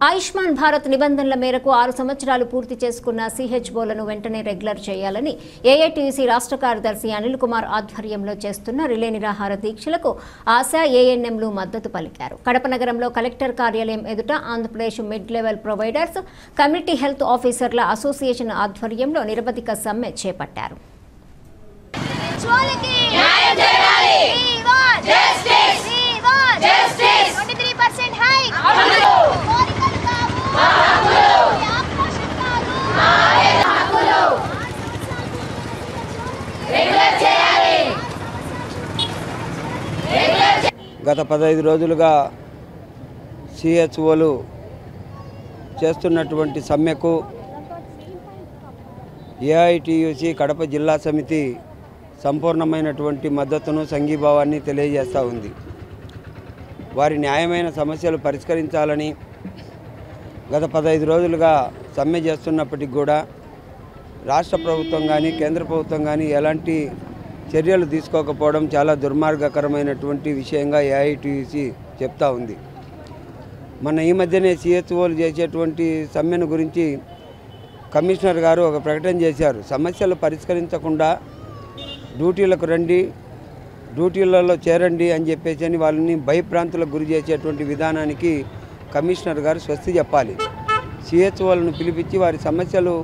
ఆయుష్మాన్ భారత్ నిబంధనల మేరకు 6 సంవత్సరాలు పూర్తి చేసుకున్న సిహెచ్ఓలను వెంటనే రెగ్యులర్ చేయాలని ఏఐటీయూసీ రాష్ట్ర కార్యదర్శి అనిల్ కుమార్ ఆధ్వర్యంలో చేస్తున్న రిలే నిరాహార దీక్షలకు ఆశా ఏఎన్ఎంలు మద్దతు పలికారు. కడప నగరంలో కలెక్టర్ కార్యాలయం ఎదుట Andhra Pradesh mid level providers community health ఆఫీసర్ల అసోసియేషన్ ఆధ్వర్యంలో నిరవధిక సమ్మె చేపట్టారు. గత 15 రోజులుగా సిహెచ్ఓలు చేస్తున్నటువంటి సమ్మెకు ఏఐటీయూసీ కడప జిల్లా సమితి సంపూర్ణమైనటువంటి మద్దతును సంఘీభావాన్ని తెలియజేస్తూ ఉంది. వారి న్యాయమైన సమస్యలు పరిష్కరించాలని గత 15 రోజులుగా సమ్మె చేస్తున్నప్పటికి కూడా రాష్ట్ర ప్రభుత్వం కానీ కేంద్ర ప్రభుత్వం కానీ ఎలాంటి చర్యలు తీసుకోకపోవడం చాలా దుర్మార్గకరమైనటువంటి విషయంగా ఏఐటీయూసీ చెప్తా ఉంది. మన ఈ మధ్యనే సిహెచ్ఓలు చేసేటువంటి సమ్మెను గురించి కమిషనర్ గారు ఒక ప్రకటన చేశారు. సమస్యలు పరిష్కరించకుండా డ్యూటీలకు రండి, డ్యూటీలలో చేరండి అని చెప్పేసి వాళ్ళని భయభ్రాంతులకు గురి చేసేటువంటి విధానానికి కమిషనర్ గారు స్వస్తి చెప్పాలి. సిహెచ్ఓలను పిలిపించి వారి సమస్యలు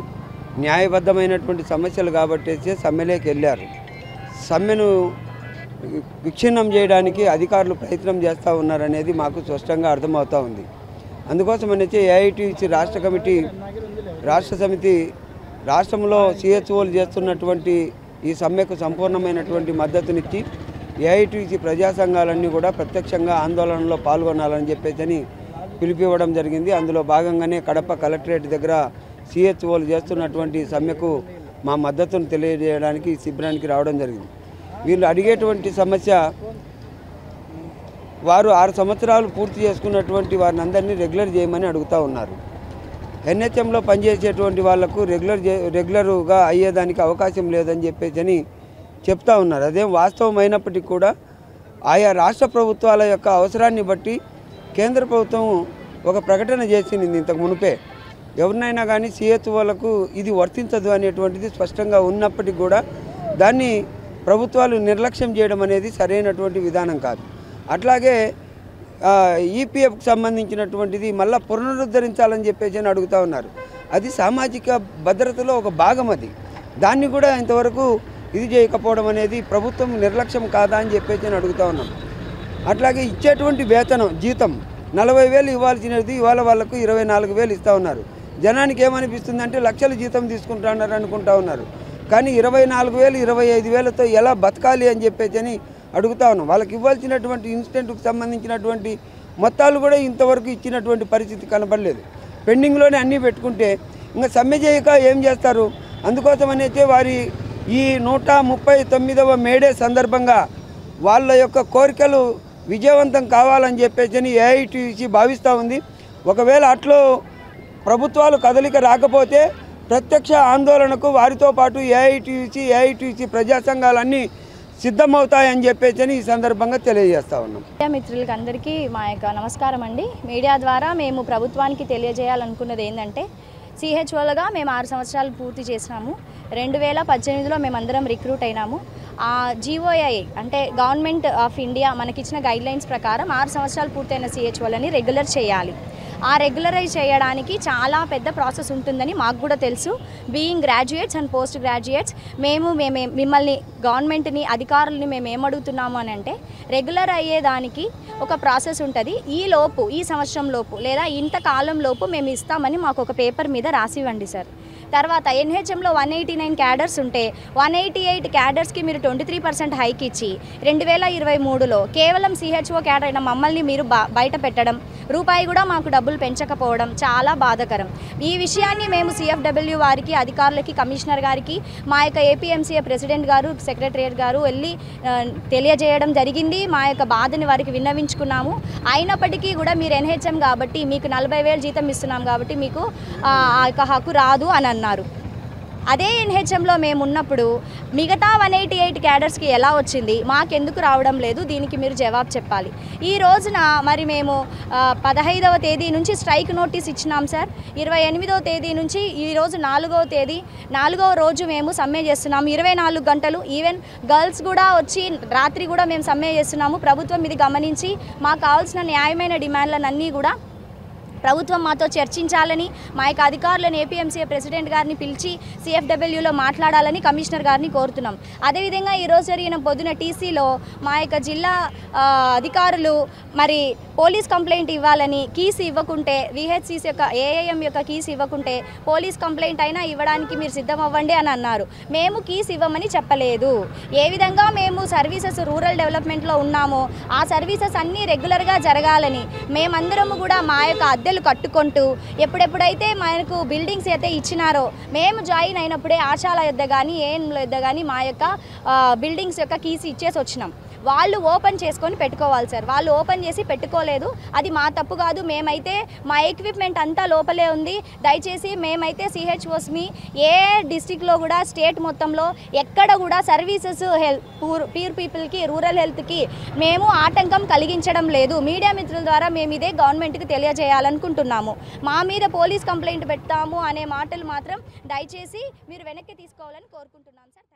న్యాయబద్ధమైనటువంటి సమస్యలు కాబట్టేసి సమ్మెలోకి వెళ్ళారు. సమ్మెను విచ్ఛిన్నం చేయడానికి అధికారులు ప్రయత్నం చేస్తూ ఉన్నారనేది మాకు స్పష్టంగా అర్థమవుతూ ఉంది. అందుకోసమని ఏఐటీయూసీ రాష్ట్ర కమిటీ రాష్ట్ర సమితి రాష్ట్రంలో సిహెచ్ఓలు చేస్తున్నటువంటి ఈ సమ్మెకు సంపూర్ణమైనటువంటి మద్దతునిచ్చి ఏఐటీయూసీ ప్రజా సంఘాలన్నీ కూడా ప్రత్యక్షంగా ఆందోళనలో పాల్గొనాలని చెప్పేసి పిలిపివ్వడం జరిగింది. అందులో భాగంగానే కడప కలెక్టరేట్ దగ్గర సిహెచ్ఓలు చేస్తున్నటువంటి సమ్మెకు మా మద్దతును తెలియజేయడానికి శిబిరానికి రావడం జరిగింది. వీళ్ళు అడిగేటువంటి సమస్య, వారు 6 సంవత్సరాలు పూర్తి చేసుకున్నటువంటి వారిని అందరినీ రెగ్యులర్ చేయమని అడుగుతూ ఉన్నారు. ఎన్హెచ్ఎంలో పనిచేసేటువంటి వాళ్లకు రెగ్యులర్గా అయ్యేదానికి అవకాశం లేదని చెప్పేసి చెప్తా ఉన్నారు. అదేం వాస్తవమైనప్పటికీ కూడా ఆయా రాష్ట్ర ప్రభుత్వాల యొక్క అవసరాన్ని బట్టి కేంద్ర ప్రభుత్వం ఒక ప్రకటన చేసింది ఇంతకు మునిపే. ఎవరినైనా కానీ సిహెచ్ఓలకు ఇది వర్తించదు అనేటువంటిది స్పష్టంగా ఉన్నప్పటికీ కూడా దాన్ని ప్రభుత్వాలు నిర్లక్ష్యం చేయడం అనేది సరైనటువంటి విధానం కాదు. అట్లాగే ఈపీఎఫ్కి సంబంధించినటువంటిది మళ్ళీ పునరుద్ధరించాలని చెప్పేసి అడుగుతూ ఉన్నారు. అది సామాజిక భద్రతలో ఒక భాగం. అది దాన్ని కూడా ఇంతవరకు ఇది చేయకపోవడం అనేది ప్రభుత్వం నిర్లక్ష్యం కాదా అని చెప్పేసి అడుగుతూ ఉన్నాం. అట్లాగే ఇచ్చేటువంటి వేతనం జీతం 40,000 ఇవ్వాల్సినది ఇవాళ వాళ్ళకు 24,000 ఇస్తూ ఉన్నారు. జనానికి ఏమనిపిస్తుందంటే లక్షల జీతం తీసుకుంటున్నారు అనుకుంటా ఉన్నారు. కానీ 24,000 25,000తో ఎలా బతకాలి అని చెప్పేసి అడుగుతా ఉన్నాం. వాళ్ళకి ఇవ్వాల్సినటువంటి ఇన్స్టెంట్కి సంబంధించినటువంటి మొత్తాలు కూడా ఇంతవరకు ఇచ్చినటువంటి పరిస్థితి కనబడలేదు. పెండింగ్లోనే అన్నీ పెట్టుకుంటే ఇంకా సమ్మె చేయక ఏం చేస్తారు? అందుకోసమనైతే వారి ఈ 139వ మేడే సందర్భంగా వాళ్ళ యొక్క కోరికలు విజయవంతం కావాలని చెప్పేసి ఏఐటీయూసీ భావిస్తూ ఉంది. ఒకవేళ అట్లో ప్రభుత్వాలు కదలిక రాకపోతే ప్రత్యక్ష ఆందోళనకు వారితో పాటు ఏఐటీయూసీ ప్రజా సంఘాలన్నీ సిద్ధమవుతాయని చెప్పేసి ఈ సందర్భంగా తెలియజేస్తా ఉన్నాం. మీడియా మిత్రులకి అందరికీ మా యొక్క నమస్కారం అండి. మీడియా ద్వారా మేము ప్రభుత్వానికి తెలియజేయాలనుకున్నది ఏంటంటే, సిహెచ్ఓలుగా మేము 6 సంవత్సరాలు పూర్తి చేసినాము. 2018లో మేమందరం రిక్రూట్ అయినాము. ఆ జీఓఐ అంటే గవర్నమెంట్ ఆఫ్ ఇండియా మనకిచ్చిన గైడ్లైన్స్ ప్రకారం 6 సంవత్సరాలు పూర్తయిన సిహెచ్ఓలని రెగ్యులర్ చేయాలి. ఆ రెగ్యులరైజ్ చేయడానికి చాలా పెద్ద ప్రాసెస్ ఉంటుందని మాకు కూడా తెలుసు. Being graduates and post graduates మేము మిమ్మల్ని గవర్నమెంట్ని అధికారులని మేము ఏమడుగుతున్నాము అని అంటే, రెగ్యులర్ అయ్యేదానికి ఒక ప్రాసెస్ ఉంటుంది. ఈ సంవత్సరం లోపు లేదా ఇంత కాలం లోపు మేము ఇస్తామని మాకు ఒక పేపర్ మీద రాసివ్వండి సార్. తర్వాత ఎన్హెచ్ఎంలో 189 క్యాడర్స్ ఉంటే 188 క్యాడర్స్కి మీరు 23% హైక్ ఇచ్చి 2023లో కేవలం సిహెచ్ఓ క్యాడర్ అయిన మమ్మల్ని మీరు బయట పెట్టడం, రూపాయి కూడా మాకు డబ్బులు పెంచకపోవడం చాలా బాధాకరం. ఈ విషయాన్ని మేము సిఎఫ్డబ్ల్యూ వారికి, అధికారులకి, కమిషనర్ గారికి, మా యొక్క ఏపీఎంసీఏ ప్రెసిడెంట్ గారు, సెక్రటరియట్ గారు వెళ్ళి తెలియజేయడం జరిగింది. మా యొక్క బాధని వారికి విన్నవించుకున్నాము. అయినప్పటికీ కూడా మీరు ఎన్హెచ్ఎం కాబట్టి మీకు 40,000 జీతం ఇస్తున్నాం కాబట్టి మీకు ఆ యొక్క హక్కు రాదు అని అన్నారు. అదే ఎన్హెచ్ఎంలో మేము ఉన్నప్పుడు మిగతా 188 క్యాడర్స్కి ఎలా వచ్చింది, మాకెందుకు రావడం లేదు, దీనికి మీరు జవాబు చెప్పాలి. ఈ రోజున మరి మేము 15వ తేదీ నుంచి స్ట్రైక్ నోటీస్ ఇచ్చినాం సార్. 28వ తేదీ నుంచి ఈరోజు 4వ తేదీ, 4వ రోజు మేము సమ్మె చేస్తున్నాము. 24 గంటలు, ఈవెన్ గర్ల్స్ కూడా వచ్చి రాత్రి కూడా మేము సమ్మె చేస్తున్నాము. ప్రభుత్వం ఇది గమనించి మాకు కావాల్సిన న్యాయమైన డిమాండ్లన్నీ కూడా ప్రభుత్వం మాతో చర్చించాలని, మా యొక్క అధికారులను ఏపీఎంసీఏ ప్రెసిడెంట్ గారిని పిలిచి CFWలో మాట్లాడాలని కమిషనర్ గారిని కోరుతున్నాం. అదేవిధంగా ఈరోజు జరిగిన పొద్దున టీసీలో మా యొక్క జిల్లా అధికారులు మరి పోలీస్ కంప్లైంట్ ఇవ్వాలని కీస్ ఇవ్వకుంటే, VHCC యొక్క AIM యొక్క కీస్ ఇవ్వకుంటే పోలీస్ కంప్లైంట్ అయినా ఇవ్వడానికి మీరు సిద్ధం అవ్వండి అని అన్నారు. మేము కీస్ ఇవ్వమని చెప్పలేదు. ఏ విధంగా మేము సర్వీసెస్ రూరల్ డెవలప్మెంట్లో ఉన్నామో ఆ సర్వీసెస్ అన్నీ రెగ్యులర్గా జరగాలని మేమందరము కూడా మా యొక్క అద్దెలు కట్టుకుంటూ ఎప్పుడెప్పుడైతే మనకు బిల్డింగ్స్ అయితే ఇచ్చినారో మేము జాయిన్ అయినప్పుడే ఆశాల యొద్ద కానీ ఏఎంల యొద్ద కానీ మా యొక్క బిల్డింగ్స్ యొక్క కీస్ ఇచ్చేసి వచ్చినాం. వాళ్ళు ఓపెన్ చేసుకొని పెట్టుకోవాలి సార్. వాళ్ళు ఓపెన్ చేసి పెట్టుకోలేదు. అది మా తప్పు కాదు. మేమైతే మా ఎక్విప్మెంట్ అంతా లోపలే ఉంది. దయచేసి మేమైతే CHOస్ని ఏ డిస్టిక్లో కూడా స్టేట్ మొత్తంలో ఎక్కడ కూడా సర్వీసెస్ పూర్ పీపుల్కి రూరల్ హెల్త్కి మేము ఆటంకం కలిగించడం లేదు. మీడియా మిత్రుల ద్వారా మేము ఇదే గవర్నమెంట్కి తెలియజేయాలనుకుంటున్నాము. మా మీద పోలీస్ కంప్లైంట్ పెడతాము అనే మాటలు మాత్రం దయచేసి మీరు వెనక్కి తీసుకోవాలని కోరుకుంటున్నాం సార్.